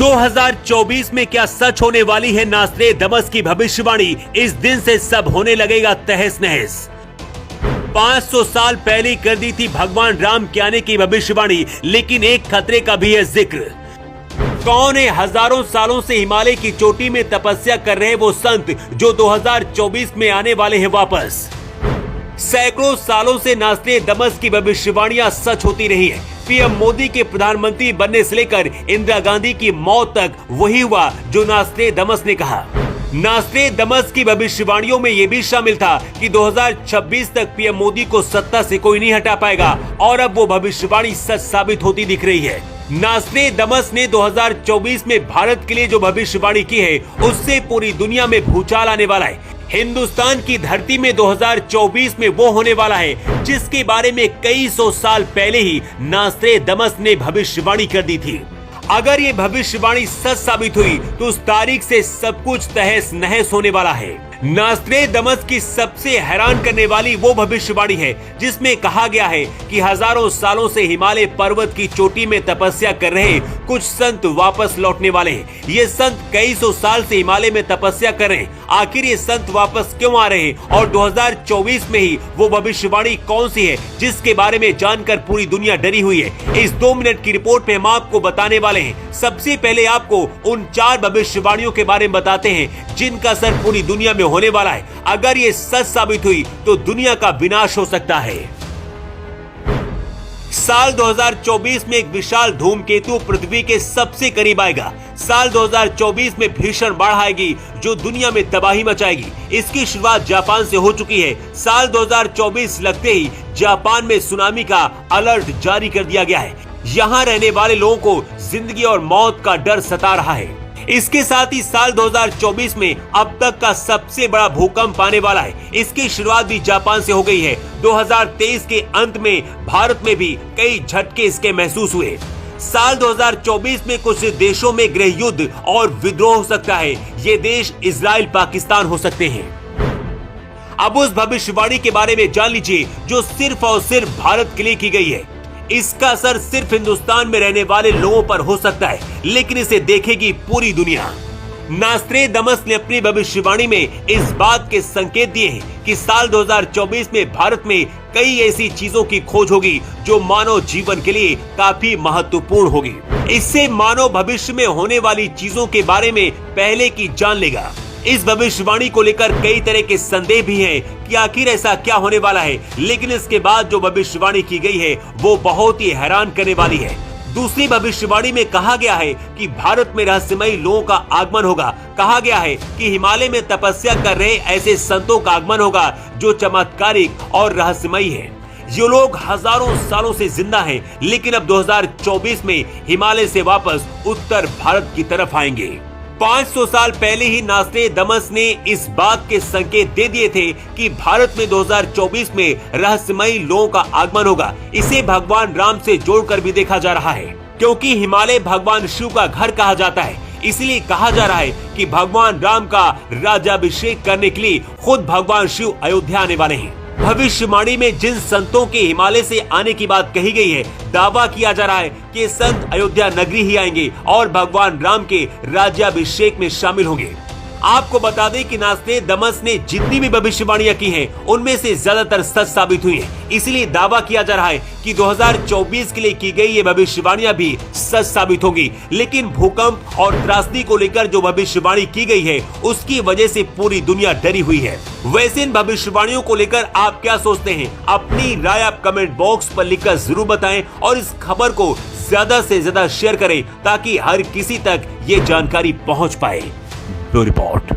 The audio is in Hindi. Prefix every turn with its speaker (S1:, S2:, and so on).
S1: 2024 में क्या सच होने वाली है नास्ट्रेडमस की भविष्यवाणी? इस दिन से सब होने लगेगा तहस नहस। 500 साल पहले कर दी थी भगवान राम के आने की भविष्यवाणी, लेकिन एक खतरे का भी है जिक्र। कौन है हजारों सालों से हिमालय की चोटी में तपस्या कर रहे वो संत जो 2024 में आने वाले हैं वापस? सैकड़ों सालों से नास्ट्रेडमस की भविष्यवाणियां सच होती रही है। पीएम मोदी के प्रधानमंत्री बनने से लेकर इंदिरा गांधी की मौत तक वही हुआ जो नास्ट्रेडमस ने कहा। नास्ट्रेडमस की भविष्यवाणियों में यह भी शामिल था कि 2026 तक पीएम मोदी को सत्ता से कोई नहीं हटा पाएगा, और अब वो भविष्यवाणी सच साबित होती दिख रही है। नास्ट्रेडमस ने 2024 में भारत के लिए जो भविष्यवाणी की है, उससे पूरी दुनिया में भूचाल आने वाला है। हिंदुस्तान की धरती में 2024 में वो होने वाला है जिसके बारे में कई सौ साल पहले ही नास्ट्रेडमस ने भविष्यवाणी कर दी थी। अगर ये भविष्यवाणी सच साबित हुई तो उस तारीख से सब कुछ तहस नहस होने वाला है। नास्ट्रेडमस की सबसे हैरान करने वाली वो भविष्यवाणी है जिसमें कहा गया है कि हजारों सालों से हिमालय पर्वत की चोटी में तपस्या कर रहे कुछ संत वापस लौटने वाले हैं। ये संत कई सौ साल से हिमालय में तपस्या कर रहे हैं। आखिर ये संत वापस क्यों आ रहे हैं और 2024 में ही वो भविष्यवाणी कौन सी है जिसके बारे में जानकर पूरी दुनिया डरी हुई है? इस 2 मिनट की रिपोर्ट में हम आपको बताने वाले हैं। सबसे पहले आपको उन 4 भविष्यवाणियों के बारे में बताते हैं जिनका असर पूरी दुनिया में होने वाला है। अगर ये सच साबित हुई तो दुनिया का विनाश हो सकता है। साल 2024 में एक विशाल धूमकेतु पृथ्वी के सबसे करीब आएगा। साल 2024 में भीषण बाढ़ आएगी जो दुनिया में तबाही मचाएगी। इसकी शुरुआत जापान से हो चुकी है। साल 2024 लगते ही जापान में सुनामी का अलर्ट जारी कर दिया गया है। यहाँ रहने वाले लोगों को जिंदगी और मौत का डर सता रहा है। इसके साथ ही साल 2024 में अब तक का सबसे बड़ा भूकंप आने वाला है। इसकी शुरुआत भी जापान से हो गई है। 2023 के अंत में भारत में भी कई झटके इसके महसूस हुए। साल 2024 में कुछ देशों में गृह युद्ध और विद्रोह हो सकता है। ये देश इजराइल, पाकिस्तान हो सकते हैं। अब उस भविष्यवाणी के बारे में जान लीजिए जो सिर्फ और सिर्फ भारत के लिए की गई है। इसका असर सिर्फ हिंदुस्तान में रहने वाले लोगों पर हो सकता है, लेकिन इसे देखेगी पूरी दुनिया। नास्ट्रेडमस ने अपनी भविष्यवाणी में इस बात के संकेत दिए हैं कि साल 2024 में भारत में कई ऐसी चीजों की खोज होगी जो मानव जीवन के लिए काफी महत्वपूर्ण होगी। इससे मानव भविष्य में होने वाली चीजों के बारे में पहले की जान लेगा। इस भविष्यवाणी को लेकर कई तरह के संदेह भी हैं कि आखिर ऐसा क्या होने वाला है, लेकिन इसके बाद जो भविष्यवाणी की गई है वो बहुत ही हैरान करने वाली है। दूसरी भविष्यवाणी में कहा गया है कि भारत में रहस्यमयी लोगों का आगमन होगा। कहा गया है कि हिमालय में तपस्या कर रहे ऐसे संतों का आगमन होगा जो चमत्कारिक और रहस्यमयी है। ये लोग हजारों सालों से जिंदा हैं, लेकिन अब 2024 में हिमालय से वापस उत्तर भारत की तरफ आएंगे। 500 साल पहले ही नास्ट्रेडमस ने इस बात के संकेत दे दिए थे कि भारत में 2024 में रहस्यमयी लोगों का आगमन होगा। इसे भगवान राम से जोड़कर भी देखा जा रहा है, क्योंकि हिमालय भगवान शिव का घर कहा जाता है। इसलिए कहा जा रहा है कि भगवान राम का राज्याभिषेक करने के लिए खुद भगवान शिव अयोध्या आने वाले हैं। भविष्यवाणी में जिन संतों के हिमालय से आने की बात कही गई है, दावा किया जा रहा है कि संत अयोध्या नगरी ही आएंगे और भगवान राम के राज्याभिषेक में शामिल होंगे। आपको बता दें कि नास्ट्रेडमस ने जितनी भी भविष्यवाणियां की हैं, उनमें से ज्यादातर सच साबित हुई हैं। इसलिए दावा किया जा रहा है कि 2024 के लिए की गई ये भविष्यवाणियां भी सच साबित होंगी। लेकिन भूकंप और त्रासदी को लेकर जो भविष्यवाणी की गई है, उसकी वजह से पूरी दुनिया डरी हुई है। वैसे इन भविष्यवाणियों को लेकर आप क्या सोचते हैं? अपनी राय आप कमेंट बॉक्स पर लिखकर जरूर बताएं और इस खबर को ज्यादा से ज्यादा शेयर करें ताकि हर किसी तक ये जानकारी पहुंच पाए। Bureau report.